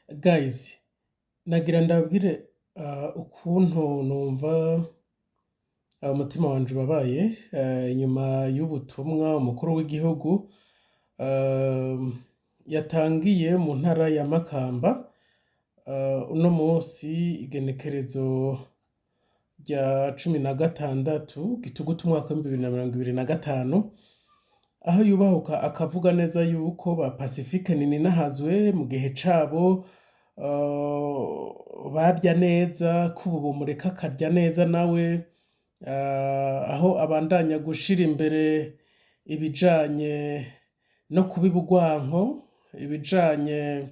Guys, nagira ndabwire ukuntu numva umutima wanje ubabaye nyuma y'ubutumwa umukuru w'igihugu yatangiye mu ntara ya Makamba uno munsi igenekerezo rya 16 Gitugutu umwaka w'2025 aho yubahuka akavuga neza yuko ba Pacifique Nininahazwe mu gihe cabo barya neza ko ubu bomureka akarya neza nawe aho abandanya gushira imbere ibijanye no kubiba urwanko, ibijanye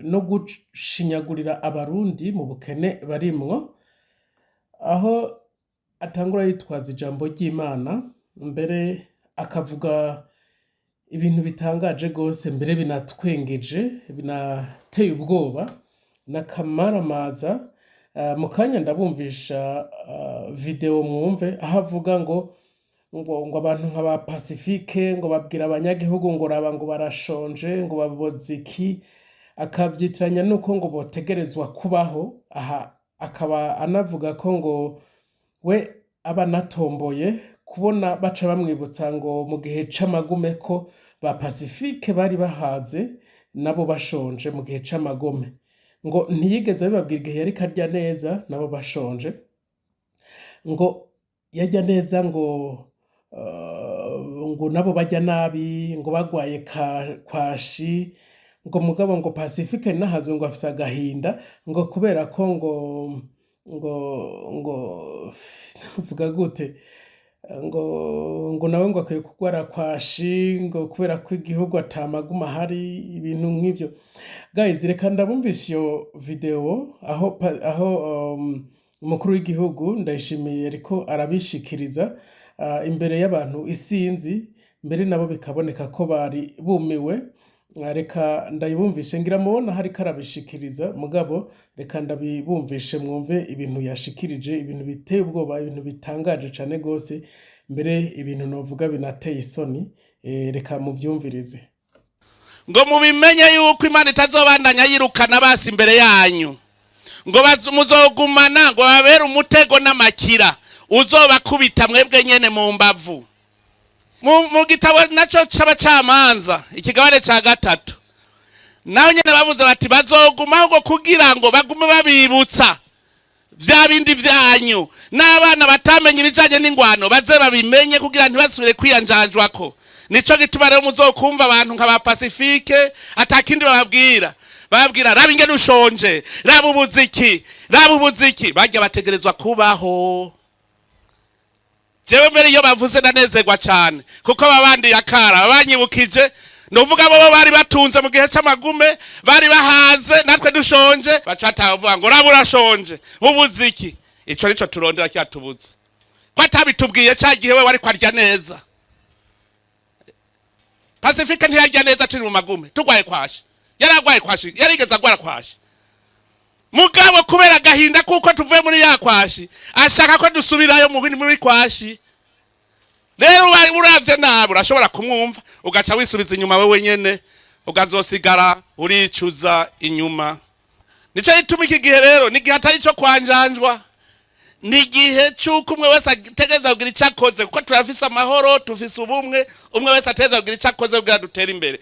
no gushinyagurira abarundi mu bukene barimwo, aho atangura yitwaza ijambo ry'Imana, mbere akavuga ibintu bitangaje gose, mbere binatwengeje, binateye ubwoba, n'akamaramaza. Mu kanya ndabumvisha video mwumve aho avuga ngo abantu nka ba Pacifique ngo babwira abanyagihugu ngo raba ngo barashonje, ngo baboze iki, akavyitiranya nuko ngo botegerezwa kubaho. Aha akaba anavuga ko ngo we aba anatomboye kubona baca bamwibutsa ngo mu gihe c'amagume ko ba Pacifique bari bahaze nabo bashonje mu gihe c'amagume, ngo ntiyigeze abibabwira igihe yariko arya neza nabo bashonje, ngo yarya neza ngo nabo barya nabi, ngo bagwaye kwashi, ngo mugabo ngo Pacifique Ninahazwe ngo afise agahinda ngo kubera ko vuga gute ngo nawe ngo akwiye kugwara kwashi ngo kubera ko igihugu ata maguma ahari, ibintu nk'ivyo. Guys, reka ndabumvisha iyo video aho umukuru w'igihugu Ndayishimiye ariko arabishikiriza imbere y'abantu isinzi, mbere nabo bikaboneka ko bari bumiwe. Reka ndayibumvishe, ngira mubona hariko arabishikiriza, mugabo reka ndabibumvishe mwumve ibintu yashikirije, ibintu biteye ubwoba, ibintu bitangaje cane gose, mbere ibintu novuga binateye isoni. Reka muvyumvirize. Ngo mubimenye yuko Imana itazobandanya yirukana basi imbere yanyu, ngo muzogumana, ngo babere umutego n'amakira uzobakubita mwebwe nyene mu mbavu. Mu gitabo naco c'abacamanza ikigabane ca 3 naho nyene bavuze bati bazoguma ngo kugira ngo bagume babibutsa vya bindi vyanyu, n'abana batamenye ibijanye n'ingwano baze babimenye kugira ntibasubire kwiyanjanjwako. Nico gituma rero muzokumva abantu nka ba Pacifique atakindi bababwira raba ingene ushonje, raba ubuziki barya bategerezwa kubaho. Jewe mbere iyo bavuze ndanezerwa cyane kuko babandi yakara banyibukije, novuga bo bari batunze mu gihe c'amagume, bari bahaze, natwe dushonje, baca batavuga ngo raba urashonje ubuziki. Ico nico turondera cyatubuze ko atabitubwiye ca gihe we wari kwarya neza. Pacifique ntiyarya neza turi mu magume tugwaye kwashi, yaragwaye kwashi, yarigeze agwara kwashi, mugabo kubera gahinda kuko tuvuye muri yakwashi ashaka ko dusubirayo muri kwashi. Rero uravye nabi urashobora kumwumva ugaca wisubiza inyuma wewe nyene, ugazosigara uricuza inyuma. Nico gituma iki gihe rero ni gihe atari cyo kwanjanjwa, ni gihe cy'uko umwe wese ategeza kugira icyo akoze, kuko turafise amahoro, tufise ubumwe, umwe wese ategeza kugira icyo akoze kugira dutere imbere.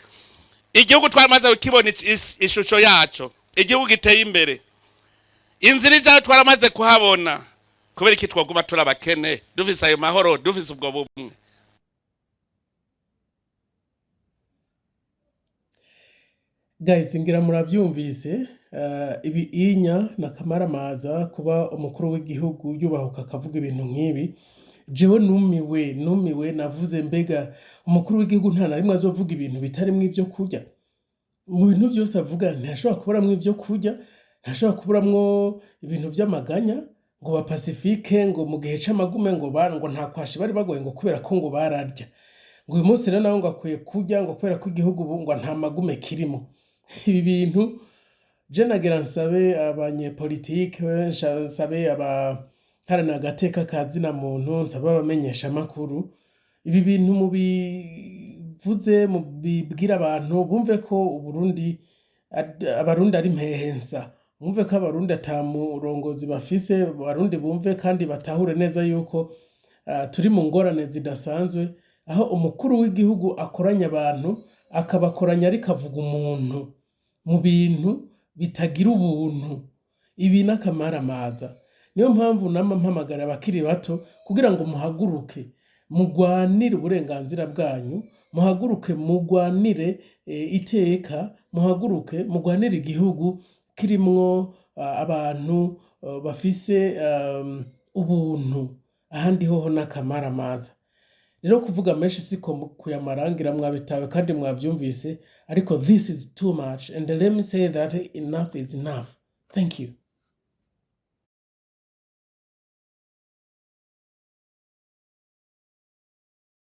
Igihugu twamaze kukibona ishusho yaco, igihugu giteye imbere, inzira ijayo twaramaze kuhabona. Kubera iki twaguma turabakene dufise ayo mahoro, dufise ubwo bumwe? Guys, ngira muravyumvise ibi inya n'akamaramaza kuba umukuru w'igihugu yubahuka akavuga ibintu nk'ibi. Jewe numiwe navuze mbega umukuru w'igihugu nta na rimwe azovuga ibintu bitarimwo ivyo kurya. Mu bintu byose avuga ntashobora kuburamwo ivyo kurya, ntashobora kuburamwo ibintu vy'amaganya, ngo ba Pacifique ngo mu gihe c'amagume ngo nta kwashi bari bagoye ngo kubera ko ngo bararya, ngo uyu munsi rero nawe ngo akwiye kurya ngo kubera ko igihugu ubu ngo nta magume kirimo. Ibi bintu je nagira nsabe abanyepolitike, nsabe abaharanira agateka ka zina muntu, nsabe abamenyesha amakuru, ibi bintu mubivuze mubibwira abantu bumve ko abarundi ari mpehensa, bumve ko abarundi ata murongozi bafise, abarundi bumve kandi batahure neza yuko turi mu ngorane zidasanzwe, aho umukuru w'igihugu akoranya abantu akabakoranya ariko avuga umuntu mu bintu bitagira ubuntu. Ibi n'akamaramaza. Niyo mpamvu nama mpamagara abakiri bato kugira ngo muhaguruke mugwanire uburenganzira bwanyu, muhaguruke mugwanire iteka, muhaguruke mugwanire igihugu kirimwo abantu bafise ubuntu, ahandi hoho n'akamaramaza. Rero kuvuga menshi siko kuyamarangira mwabitawe kandi mwavyumvise, ariko this is too much and let me say that enough is enough. Thank you.